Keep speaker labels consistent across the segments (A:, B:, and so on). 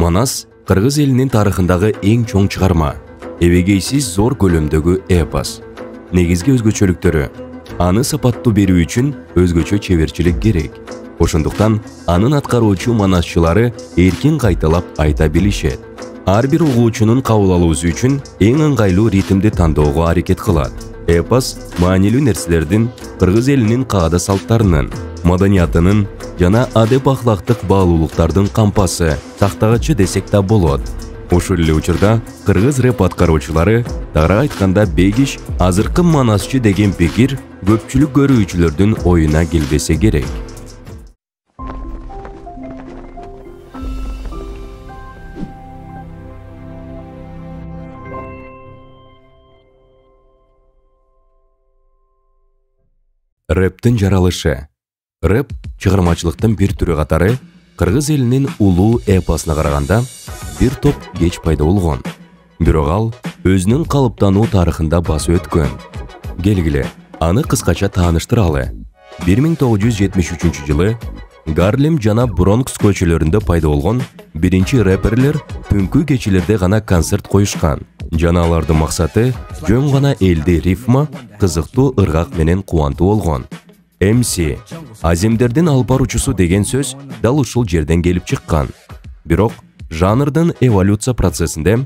A: Манас Кыргыз элинин тарыхындагы эң чоң чыгарма, эбегейсиз зор көлөмдөгү эпос. Негизги өзгөчөлүктөрү: аны сапаттуу берүү үчүн өзгөчө чеберчилик керек. Ошондуктан анын аткаруучу манасчылары эркин кайталап айта билишет. Ар бир угуучунун кабыл алуусу үчүн эң ыңгайлуу ритмди тандоого аракет кылат. Эпос маанилүү нерселердин, Кыргыз элинин каада салттарынын, маданиятынын жана адеп-ахлактык баалуулуктардын кампасы, сактагычы десек да болот. Ушул эле учурда кыргыз рэп аткаруучулары, тагыраак айтканда Бегиш, азыркы манасчы деген пикир көпчүлүк көрүүчүлөрдүн оюна келбесе керек. Рэптин жаралышы. Рэп чыгармачылыктын бир түрү катары Кыргыз элинин улуу эпосуна караганда бир топ кеч пайда болгон. Бирок ал өзүнүн калыптануу тарыхында басып өткөн. Келгиле, аны кыскача тааныштыралы. 1973 жылы Гарлем жана Бронкс көчөлөрүндө пайда болгон биринчи рэперлер түнкү кечелерде гана концерт коюшкан. Жана алардын максаты жөн гана элди рифма, кызыктуу ыргак менен кубантуу болгон. MC, аземдердин алып баруучусу деген сөз дал ушул жерден келип чыккан. Бирок жанрдын эволюция процессинде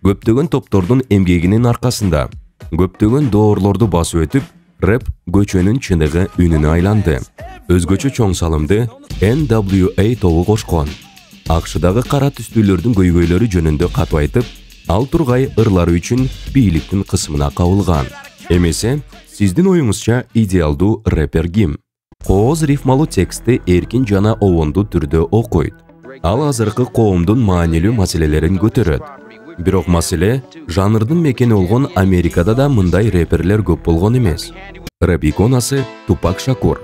A: көптөгөн топтордун эмгегинин аркасында көптөгөн доорлорду басып өтүп, рэп көчөнүн чыныгы үнүнө айланды. Өзгөчө чоң салымды NWA тобу кошкон. АКШдагы кара түстүүлөрдүн көйгөйлөрү жөнүндө катуу айтып, ал тургай ырлары үчүн бийликтин кысымына кабылган. Эмесе, сиздин оюңузча идеалдуу рэпер ким? Кооз рифмалуу текстти эркин жана обондуу түрдө окуйт. Ал азыркы коомдун маанилүү маселелерин көтөрөт. Бирок маселе жанрдын мекени болгон Америкада да мындай рэперлер көп болгон эмес. Рэп иконасы Тупак Шакур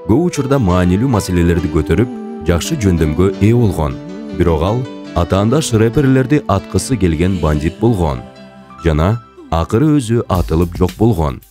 A: көп учурда маанилүү маселелерди көтөрүп, жакшы жөндөмгө ээ болгон. Бирок ал атаандаш рэперлерди аткысы келген бандит болгон. Жана акыры өзү атылып жок болгон.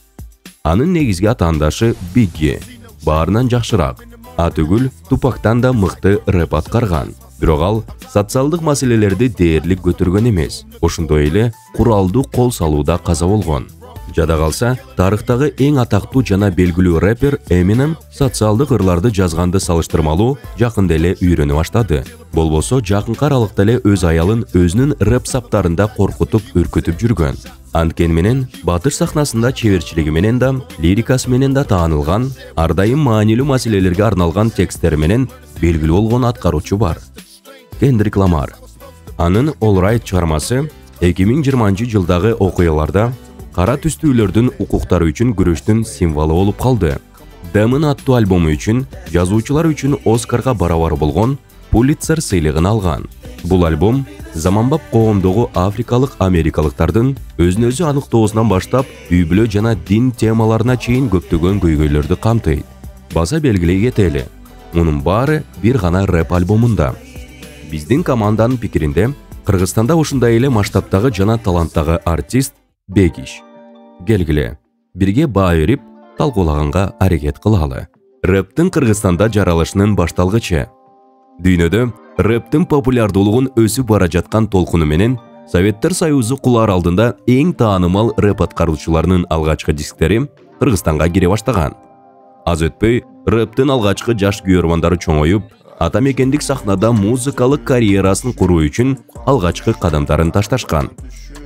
A: Анын негизги атаандашы Бигги баарынан жакшыраак, атүгүл Тупактан да мыкты рэп аткарган. Бирок ал социалдык маселелерди дээрлик көтөргөн эмес. Ошондой эле куралдуу кол салууда каза болгон. Жада калса, тарыхтагы эң атактуу жана белгилүү рэпер Eminem социалдык ырларды жазганды салыштырмалуу жакында эле үйрөнө баштады. Болбосо жакынкы аралыкта эле өз аялын өзүнүн рэп саптарында коркутуп, үркүтүп жүргөн. Анткени менен батыш сахнасында чеберчилиги менен да, лирикасы менен да таанылган, ар дайым маанилүү маселелерге арналган тексттери менен белгилүү болгон аткаруучу бар. Кендрик Ламар. Анын All Right чыгармасы 2020 жылдагы окуяларда кара түстүүлөрдүн укуктары үчүн күрөштүн символу болуп калды. Дэмин аттуу альбому үчүн жазуучулар үчүн Оскарга барабар болгон Пулитцер сыйлыгын алган. Бул альбом заманбап коомдогу африкалык америкалыктардын өзүн-өзү аныктоосунан баштап үй-бүлө жана дин темаларына чейин көптөгөн көйгөйлөрдү камтыйт. Баса белгилей кетели, мунун баары бир гана рэп альбомунда. Биздин команданын пикиринде, Кыргызстанда ушундай эле масштабтагы жана таланттагы артист Бегиш. Келгиле, бирге баа берип, талкуулаганга аракет кылалы. Рэптин Кыргызстанда жаралышынын башталгычы. Дүйнөдө рэптин популярдуулугун өсүп бара жаткан толкуну менен Советтер Союзу кулар алдында эң таанымал рэп аткаруучуларынын алгачкы дисктери Кыргызстанга кире баштаган. Аз өтпөй, рэптин алгачкы жаш күйөрмандары чоңоюп, ата мекендик сахнада музыкалык карьерасын куруу үчүн алгачкы кадамдарын ташташкан.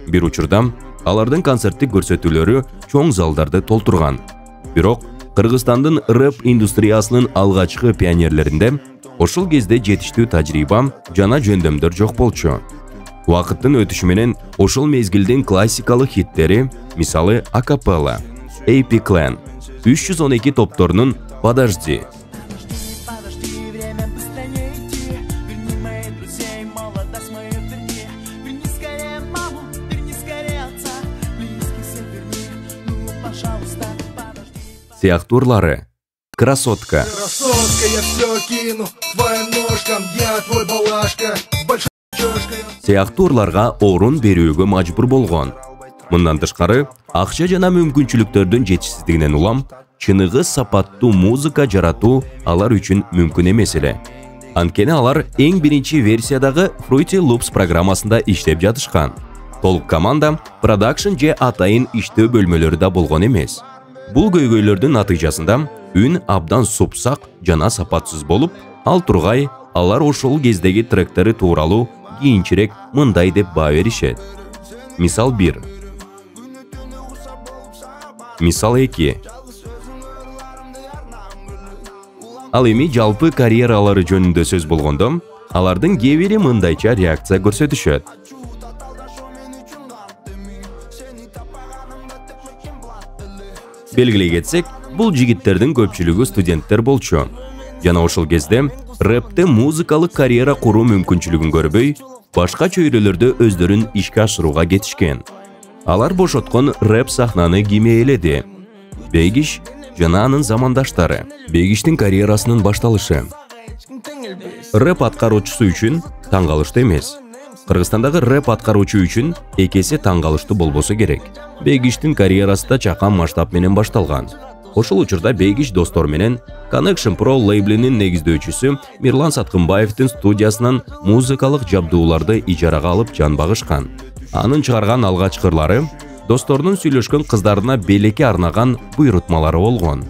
A: Бир учурда алардын концерттик көрсөтүүлөрү чоң залдарды толтурган. Бирок Кыргызстандын рэп индустриясынын алгачкы пионерлеринде ошол кезде жетиштүү тажрыйба жана жөндөмдөр жок болчу. Убакыттын өтүшү менен ошол мезгилдин классикалык хиттери, мисалы Акапелла, AP Clan, 312 топторунун Подожди. Сыяктуурлары. Красотка. Сыяктуурларга орун берүүгө мажбур болгон. Мындан тышкары, акча жана мүмкүнчүлүктөрдүн жетишсиздигинен улам, чыныгы сапаттуу музыка жаратуу алар үчүн мүмкүн эмес эле. Анткени алар эң биринчи версиядагы Fruity Loops программасында иштеп жатышкан. Толук команда, продакшн же атайын иштөө бөлмөлөрү да болгон эмес. Бул көйгөйлөрдүн натыйжасында үн абдан супсак жана сапатсыз болуп, ал тургай алар ошол кездеги тректери тууралуу кийинчерээк мындай деп баа беришет. Мисал 1. Мисал 2. Ал эми жалпы карьералары жөнүндө сөз болгондо, алардын кээ бири мындайча реакция көрсөтүшөт. Белгилей кетсек, бул жигиттердин көпчүлүгү студенттер болчу. Жана ошол кезде рэпте музыкалык карьера куруу мүмкүнчүлүгүн көрбөй, башка чөйрөлөрдө өздөрүн ишке ашырууга кетишкен. Алар бошоткон рэп сахнаны ким ээледи? Бегиш жана анын замандаштары. Бегиштин карьерасынын башталышы рэп аткаруучусу үчүн таң калыштуу эмес. Кыргызстандагы рэп аткаруучу үчүн экесе таң калыштуу болбосо керек. Бегиштин карьерасы да чакан масштаб менен башталган. Ошол учурда Бегиш достор менен Connection Pro лейблинин негиздөөчүсү Мирлан Саткынбаевдин студиясынан музыкалык жабдууларды ижарага алып жан багышкан. Анын чыгарган алгачкы ырлары досторунун сүйлөшкөн кыздарына белекке арнаган буйрутмалары болгон.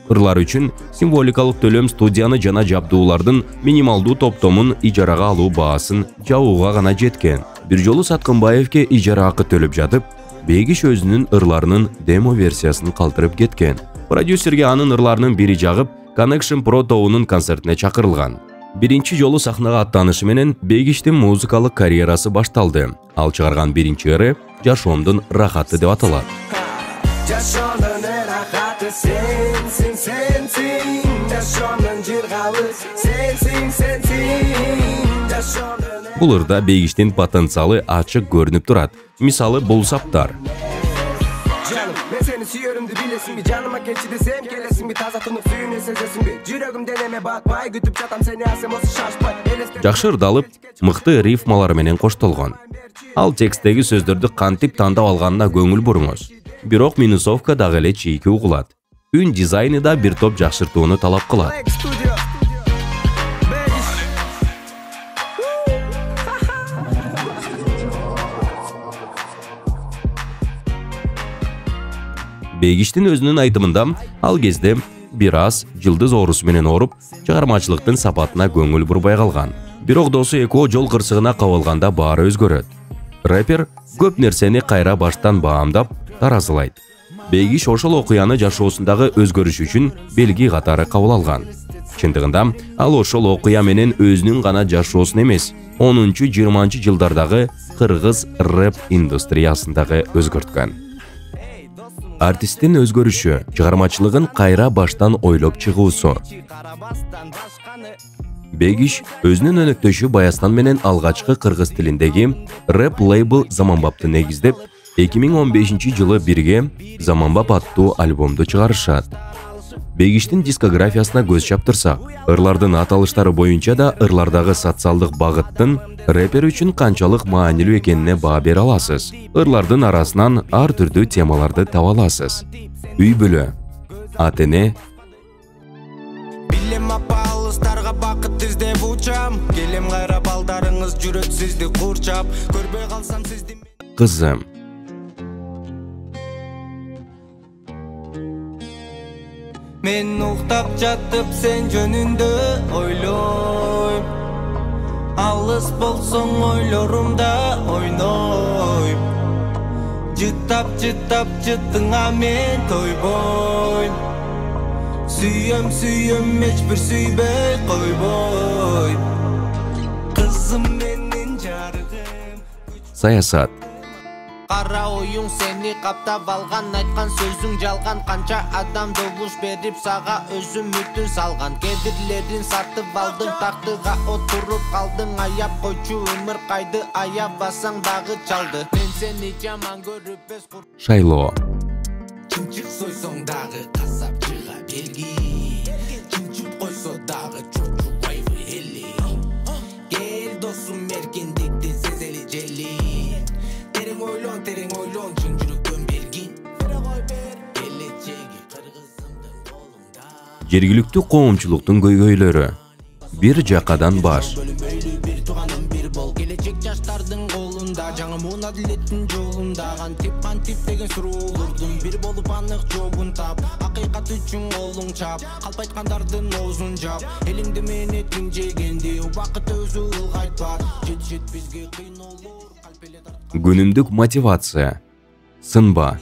A: Ырлар үчүн символикалык төлөм студияны жана жабдуулардын минималдуу топтомун ижарага алуу баасын жабууга гана жеткен. Бир жолу Саткынбаевке ижара акы төлөп жатып, Бегиш өзүнүн ырларынын демо версиясын калтырып кеткен. Продюсерге анын ырларынын бири жагып, Connection Pro тобунун концертине чакырылган. Биринчи жолу сахнага аттанышы менен Бегиштин музыкалык карьерасы башталды. Ал чыгарган биринчи ыры Жашоомдун рахаты деп аталат. Бул ырда Бегиштин потенциалы ачык көрүнүп турат. Мисалы бул саптар. Жакшы ырдалып, мыкты рифмалар менен коштолгон. Ал текстеги сөздөрдү кантип тандап алганына көңүл буруңуз. Бирок минусовка дагы эле чийки угулат. Үн дизайны да бир топ жакшыртууну талап кылат. Бегиштин өзүнүн айтымында ал кезде бир аз жылдыз оорусу менен ооруп, чыгармачылыктын сапатына көңүл бурбай калган. Бирок досу экөө жол кырсыгына кабылганда баары өзгөрөт. Рэпер көп нерсени кайра баштан баамдап, таразылайт. Бегиш ошол окуяны жашоосундагы өзгөрүш үчүн белги катары кабыл алган. Чындыгында ал ошол окуя менен өзүнүн гана жашоосун эмес, 10-20 жылдардагы кыргыз рэп индустриясындагы өзгөрткөн. Артисттин өзгөрүшү, чыгармачылыгын кайра баштан ойлоп чыгуусу. Бегиш өзүнүн өнөктөшү Баястан менен алгачкы кыргыз тилиндеги рэп лейбл Заманбапты негиздеп, 2015 жылы бирге Заманбап аттуу альбомду чыгарышат. Бегиштин дискографиясына көз чаптырсак, ырлардын аталыштары боюнча да ырлардагы социалдык багыттын рэпер үчүн канчалык маанилүү экенине баа бере аласыз. Ырлардын арасынан ар түрдүү темаларды таба аласыз. Үй бүлө, ата-эне,
B: билем апалыстарга бакыт издеп учам, келем кайра балдарыңыз жүрөт сизди курчап, көрбөй калсам сизди
A: кызым.
B: Мен уктап жатып сен жөнүндө ойлойм, алыс болсоң ойлорумда ойнойм, жыттап жыттыңа мен тойбойм, сүйөм эч бир сүйбөй койбойм, кызым менин жарыгым.
A: Саясат.
B: Кара оюң сени каптап алган, айткан сөзүң жалган, канча адам добуш берип сага өз үмүтүн салган, кедирлерин сатып алдың, тактыга отуруп калдың, аяп койчу өмүр кайды, аябасаң дагы чалды, мен сени жаман көрүп эс кур.
A: Шайлоо.
B: Чынчык сойсоң дагы касапчыга белги, чынчып койсо дагы чочубайбы эли, кел досум эркиндикти сезели жели, терең ойлон чын жүрөктөн бергин, келечеги кыргызымдын колунда.
A: Жергиликтүү коомчулуктун көйгөйлөрү. bir жакадан баш.
B: Келечек жаштардын колунда, жаңы муун адилеттин жолунда, кантип деген суроолордун бир болуп анык жообун тап, акыйкат үчүн колуң чап, калп айткандардын оозун жап, элиңди менетиң жегенди, убакыт өзү ылгайтпа, жетишет бизге кыйноолор, калп эле тарткан.
A: Günümdük motivasiya. Сынба.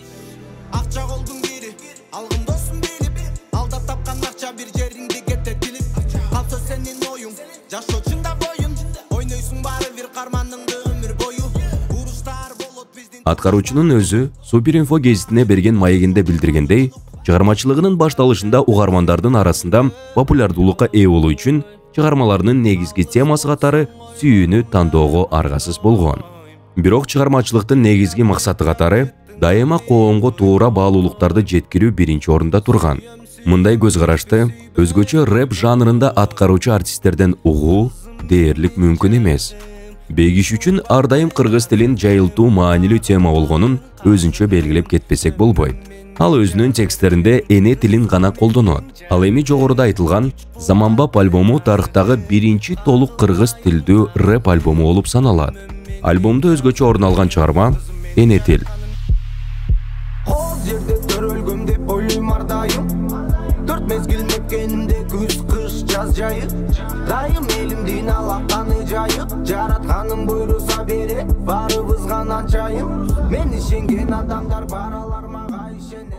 B: Акча колдун бири, алгын досун билип, алдап тапкан акча бир жериңди кеттетилип, калса сенин оюң, жашоо чындап оюн, ойнойсуң баары бир карманыңды өмүр бою, уруштар болот биздин.
A: Аткаруучунун өзү Суперинфо гезитине берген маегинде билдиргендей, чыгармачылыгынын башталышында угармандардын арасында популярдуулукка ээ болуу үчүн чыгармаларынын негизги темасы катары сүйүүнү тандоого аргасыз болгон. Бирок чыгармачылыктын негизги максаты катары дайыма коомго туура баалуулуктарды жеткирүү биринчи орунда турган. Мындай көз карашты өзгөчө рэп жанрында аткаруучу артисттерден угуу дээрлик мүмкүн эмес. Бегиш үчүн ар дайым кыргыз тилин жайылтуу маанилүү тема болгонун өзүнчө белгилеп кетпесек болбойт. Ал өзүнүн тексттеринде эне тилин гана колдонот. Ал эми жогоруда айтылган Заманбап альбому тарыхтагы биринчи толук кыргыз тилдүү рэп альбому болуп саналат. Альбомдо өзгөчө орун алган чыгарма эне тил.
B: Ол жерде төрөлгөм деп ойлойм ар дайым, төрт мезгил мекенимде күз, кыш, жаз жайы, дайым элимдин алаканы жайы, жаратканым буйруса бере, баарыбызга начайым, мен ишенген адамдар баралар мага ишенет.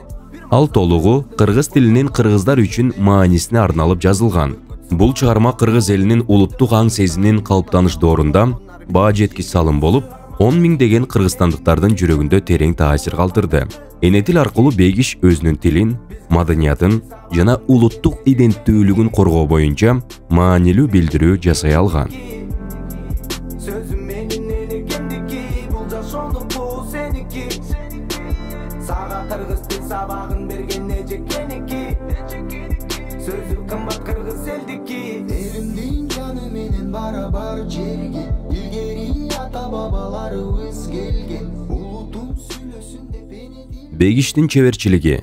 A: Ал толугу кыргыз тилинин кыргыздар үчүн маанисине арналып жазылган. Бул чыгарма кыргыз элинин улуттук аң сезиминин калыптаныш доорунда баа жеткич салым болуп, 10 миңдеген кыргызстандыктардын жүрөгүндө терең таасир калтырды. Эне тил аркылуу Бегиш өзүнүн тилин, маданиятын жана улуттук иденттүүлүгүн коргоо боюнча маанилүү билдирүү жасай алган.
B: Сөзүм менин энекемдики, бул жашоодо бул сеники, сага кыргыз тил сабагын берген эжекеники, сөзү кымбат кыргыз элдики, элимдин жаны менен бара-бар жерге, илгери ата бабаларыбыз келген, улутум сүйлөсүн деп эне тил.
A: Бегиштин чеберчилиги,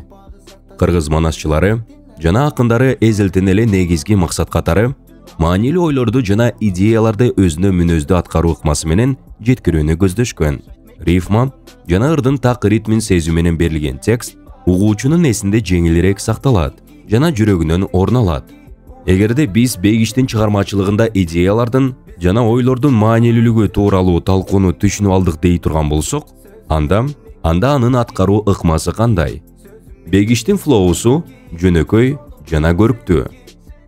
A: кыргыз манасчылары жана акындары эзелтен эле негизги максат катары маанилүү ойлорду жана идеяларды өзүнө мүнөздүү аткаруу ыкмасы менен жеткирүүнү көздөшкөн. Рифма жана ырдын так ритмин сезүү менен берилген текст угуучунун эсинде жеңилирээк сакталат жана жүрөгүнөн орун алат. Эгерде биз Бегиштин чыгармачылыгында идеялардын жана ойлордун маанилүүлүгү тууралуу талкууну түшүнүп алдык дей турган болсок, анда анын аткаруу ыкмасы кандай? Бегиштин флоусу жөнөкөй жана көрктүү.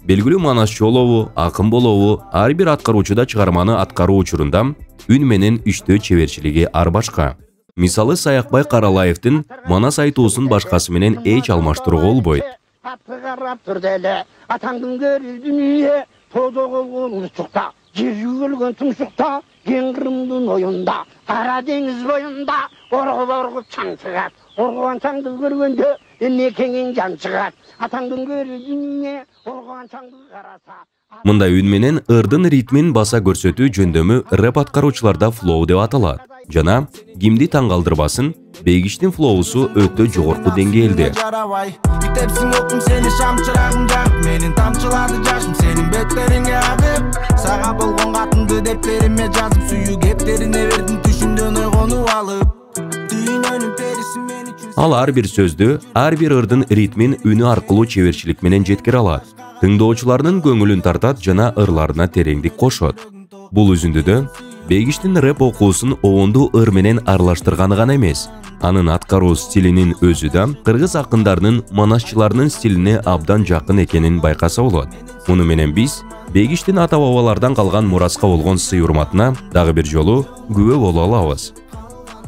A: Белгилүү манасчы болобу, акын болобу, ар бир аткаруучуда чыгарманы аткаруу учурунда үн менен иштөө чеберчилиги ар башка. Мисалы Саякбай Каралаевдин манас айтуусун башкасы менен эч алмаштырууга болбойт.
C: Карап турду эле, атаңдын көрүл дүнүйө, тоодо колгон урчукта, жер жүгүлгөн тумшукта, кең Кырымдын оюнда, Кара деңиз боюнда, оргуп чаң чыгат. Оргуган чаңды көргөндө, эне кеңин жан чыгат. Атаңдын көрүл дүнүйө, оргуган чаңды караса.
A: Мындай үн менен ырдын ритмин баса көрсөтүү жөндөмү рэп аткаруучуларда флоу деп аталат. Жана кимди таң калтырбасын, Бегиштин флоусу өтө жогорку деңгээлде.
B: Бүтөпсүң окум сени шам чырагың жагып, менин тамчылады жашым сенин беттериңе агып. Сага болгон катымды дептериме жазып, сүйүү кептерине бердим түшүмдөн ойгонуп алып. Дүйнөнүн периси мен үчүн.
A: Ал ар бир сөздү, ар бир ырдын ритмин үнү аркылуу чеберчилик менен жеткире алат. Тыңдоочулардын көңүлүн тартат жана ырларына тереңдик кошот. Бул үзүндүдө Бегиштин рэп окуусун оонду ыр менен аралаштырганы гана эмес, анын аткаруу стилинин өзү да кыргыз акындарынын, манасчыларынын стилине абдан жакын экенин байкаса болот. Муну менен биз Бегиштин ата-бабалардан калган мураска болгон сый урматына дагы бир жолу күбө боло алабыз.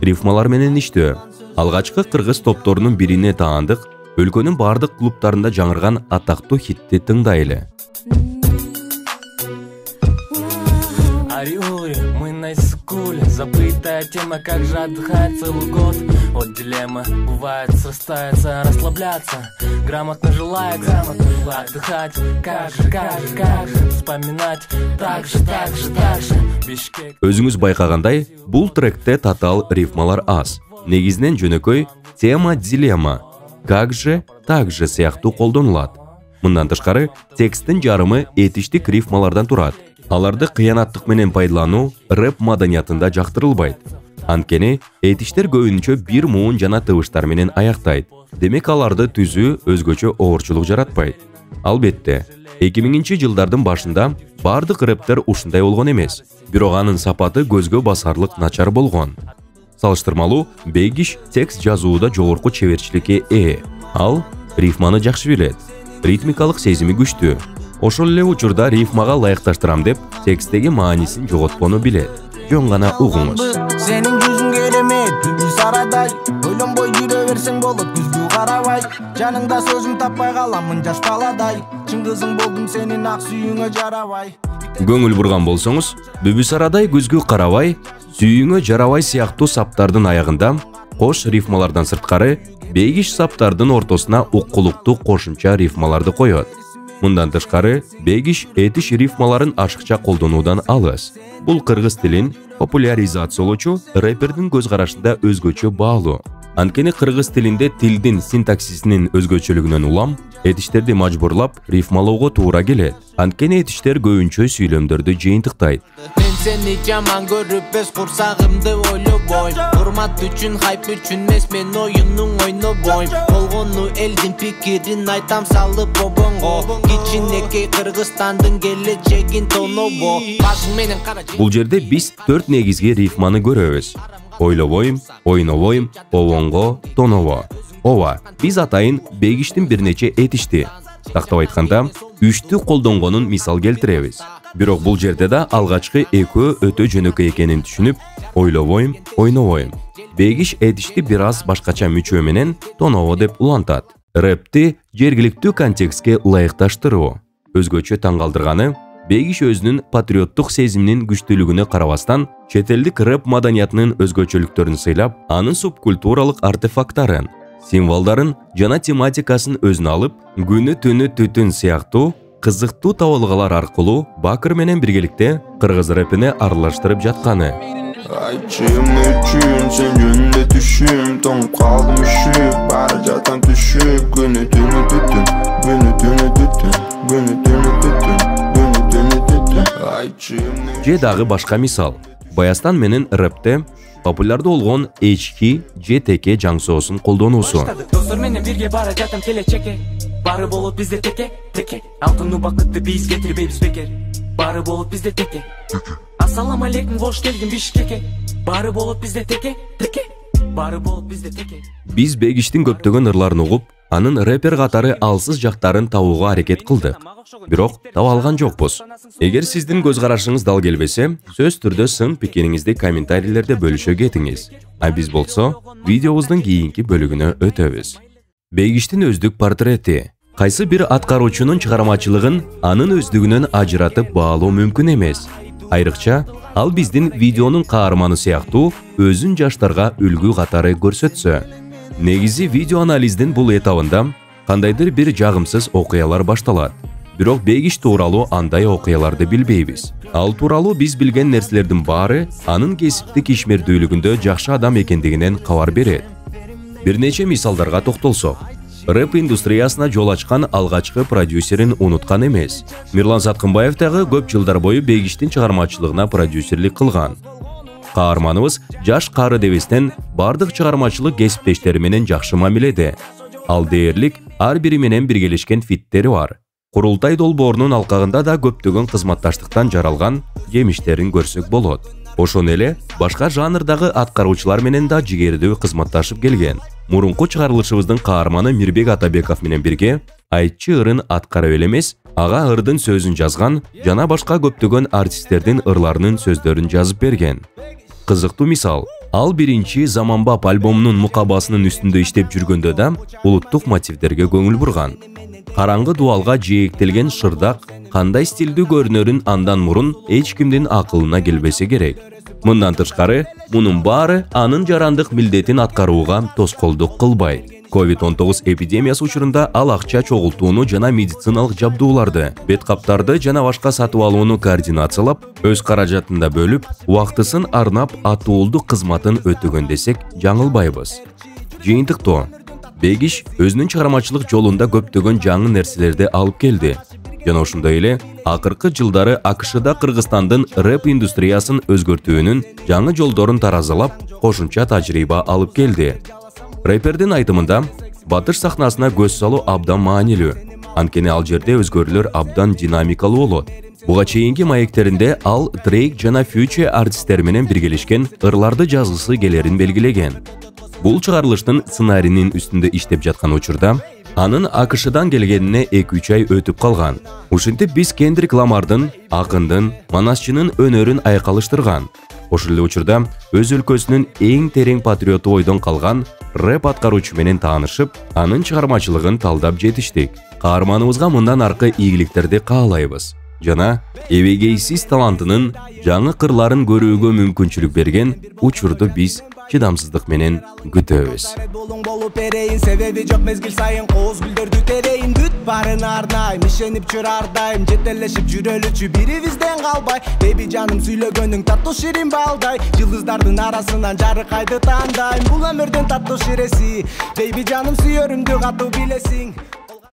A: Рифмалар менен иштөө. Алгачкы кыргыз топторунун бирине таандык, өлкөнүн бардык клубтарында жаңырган атактуу хитти тыңдайлы.
D: Мы на скуле, забытая тема, как же отдыхать целый год. Вот дилемма, бывает срастается, расслабляться, грамотно желая отдыхать. Как же, вспоминать, так же, Бишкек.
A: Өзүңүз байкагандай, бул тректе татал рифмалар аз. Негизинен жөнөкөй тема дилемма, как же, так же сыяктуу колдонулат. Мындан тышкары, тексттин жарымы этиштик рифмалардан турат. Аларды кыянаттык менен пайдалануу рэп маданиятында жактырылбайт. Анткени этиштер көбүнчө бир муун жана тыбыштар менен аяктайт. Демек аларды түзүү өзгөчө оорчулук жаратпайт. Албетте, 2000-жылдардын башында бардык рэптер ушундай болгон эмес. Бирок анын сапаты көзгө басарлык начар болгон. Салыштырмалуу, Бейгиш текст жазууда жогорку чеберчиликке ээ. Ал рифманы жакшы билет. Ритмикалык сезими күчтүү. Ошол эле учурда рифмага ылайыкташтырам деп, тексттеги маанисин жоготпону билет. Жөн гана угуңуз.
E: Сенин жүзүң керемет, түбү сарадай. Ойлонбой жүрө берсең болот, күзгү карабай. Жаныңда сөзүм таппай каламын жаш баладай. Чын кызың болдум сенин ак сүйүүңө жарабай.
A: Көңүл бурган болсоңуз, бүбү сарадай күзгү карабай, сүйүүңө жарабай сыяктуу саптардын аягында кош рифмалардан сырткары Бейгиш саптардын ортосуна уккулуктуу кошумча рифмаларды коёт. Мындан тышкары, Бейгиш этиш рифмаларын ашыкча колдонуудан алыс. Бул кыргыз тилин популяризациялоочу рэпердин көз карашында өзгөчө баалуу. Анткени кыргыз тилинде тилдин синтаксисинин өзгөчөлүгүнөн улам, этиштерди мажбурлап рифмалоого туура келет. Анткени этиштер көбүнчө сүйлөмдөрдү жыйынтыктайт.
B: Мен сени жаман көрүп эс курсагымды ойлобойм. Урмат үчүн, хайп үчүн эмес, мен оюнун ойнобойм. Болгону элдин пикирин айтам салып обоңго. Кичинекей Кыргызстандын келечегин тонобо. Башың менен кара.
A: Бул жерде биз 4 негизги рифманы көрөбүз. Ойлобойм, ойнобойм, обоңго, тонобо. Ооба, биз атайын Бейгиштин бир нече этишти. Тактап айтканда, үчтү колдонгонун мисал келтиребиз. Бирок бул жерде да алгачкы экөө өтө жөнөкөй экенин түшүнүп, ойлобойм, ойнобойм. Бейгиш этишти бир аз башкача мүчө менен тонобо деп улантат. Рэпти жергиликтүү контекстке ылайыкташтыруу. Өзгөчө таң калтырганы, Бейгиш өзүнүн патриоттук сезиминин күчтүүлүгүнө карабастан, чет элдик рэп маданиятынын өзгөчөлүктөрүн сыйлап, анын субкультуралык артефакттарын, символдарын жана тематикасын өзүнө алып, күнү түнү түтүн сыяктуу кызыктуу табылгалар аркылуу Бакыр менен биргеликте кыргыз рэпине аралаштырып жатканы.
F: Айтчым үчүн сен жөнүндө түшүм, тоңуп калдым үшүп, бара жатам түшүп, күнү түнү түтүн, күнү түнү түтүн, күнү түнү түтүн, күнү түнү түтүн. Айтчым
A: Же дагы башка мисал. Баястан менен рэпте популярдуу болгон HK JTK жаңсоосун колдонуусу.
D: Достор менен бирге бара жатам келечекке. Бары болот бизде теке, теке. Алтын убакытты биз кетирбейбиз бекер. Бары болот бизде теке. Ассаламу алейкум, кош келдим Бишкекке. Бары болот бизде теке, теке. Бары болот бизде теке.
A: Биз Бейгиштин көптөгөн ырларын угуп, анын рэпер катары алсыз жактарын табууга аракет кылдык. Бирок таба алган жокпуз. Эгер сиздин көз карашыңыз дал келбесе, сөз түрдө сын пикириңизди комментарийлерде бөлүшө кетиңиз. А биз болсо, видеобуздун кийинки бөлүгүнө өтөбүз. Бейгиштин өздүк портрети. Кайсы бир аткаруучунун чыгармачылыгын анын өздүгүнөн ажыратып баалоо мүмкүн эмес. Айрыкча, ал биздин видеонун каарманы сыяктуу өзүн жаштарга үлгү катары көрсөтсө. Негизи видео анализдин бул этабында кандайдыр бир жагымсыз окуялар башталат. Бирок Бейгиш тууралуу андай окуяларды билбейбиз. Ал тууралуу биз билген нерселердин баары анын кесиптик ишмердүүлүгүндө жакшы адам экендигинен кабар берет. Бир нече мисалдарга токтолсок, рэп индустриясына жол ачкан алгачкы продюсерин унуткан эмес. Мирлан Саткынбаев дагы көп жылдар бою Бейгиштин чыгармачылыгына продюсерлик кылган. Каарманыбыз жаш кары дебестен бардык чыгармачылык кесиптештери менен жакшы мамиледе. Ал дээрлик ар бири менен биргелешкен фиттери бар. Курултай долбоорунун алкагында да көптөгөн кызматташтыктан жаралган жемиштерин көрсөк болот. Ошону эле башка жанрдагы аткаруучулар менен да жигердүү кызматташып келген. Мурунку чыгарылышыбыздын каарманы Мирбек Атабеков менен бирге айтчы ырын аткарып эле эмес, ага ырдын сөзүн жазган жана башка көптөгөн артисттердин ырларынын сөздөрүн жазып берген. Кызыктуу мисал, ал биринчи Заманбап альбомунун мукабасынын үстүндө иштеп жүргөндө да улуттук мотивдерге көңүл бурган. Караңгы дуалга жээктелген шырдак кандай стилдүү көрүнөрүн андан мурун эч кимдин акылына келбесе керек. Мындан тышкары, мунун баары анын жарандык милдетин аткарууга тоскоолдук кылбайт. COVID-19 эпидемиясы учурунда ал акча чогултууну жана медициналык жабдууларды, бет каптарды жана башка сатып алууну координациялап, өз каражатында бөлүп, убактысын арнап атуулдук кызматын өтөгөн десек жаңылбайбыз. Жыйынтыктоо, Бегиш өзүнүн чыгармачылык жолунда көптөгөн жаңы нерселерди алып келди. Жана ошондой эле акыркы жылдары АКШда Кыргызстандын рэп индустриясын өзгөртүүнүн жаңы жолдорун таразалап, кошумча тажрыйба алып келди. Рэпердин айтымында, батыш сахнасына көз салуу абдан маанилүү. Анткени ал жерде өзгөрүүлөр абдан динамикалуу болот. Буга чейинки маектеринде ал Drake жана Future артисттер менен биргелешкен ырларды жазгысы келерин белгилеген. Бул чыгарылыштын сценарийнин үстүндө иштеп жаткан учурда, анын АКШдан келгенине 2-3 ай өтүп калган. Ушинтип биз Кендрик Ламардын, акындын, манасчынын өнөрүн айкалыштырган. Ошол эле учурда өз өлкөсүнүн эң терең патриоту ойдон калган рэп аткаруучу менен таанышып, анын чыгармачылыгын талдап жетиштик. Каарманыбызга мындан аркы ийгиликтерди каалайбыз. Жана эбегейсиз талантынын жаңы кырларын көрүүгө мүмкүнчүлүк берген учурду биз чыдамсыздык менен күтөбүз.
E: Себеби жок мезгил сайын кооз гүлдөрдү терейин, бүт барын арнайм, ишенип жүр ардайым, жетелешип жүрөлүчү бирибизден калбай. Беби жаным сүйлөгөнүң таттуу ширин балдай, жылдыздардын арасынан жарыкайды тандайм. Бул өмүрдүн таттуу ширеси, беби жаным сүйөрүмдү катуу билесиң.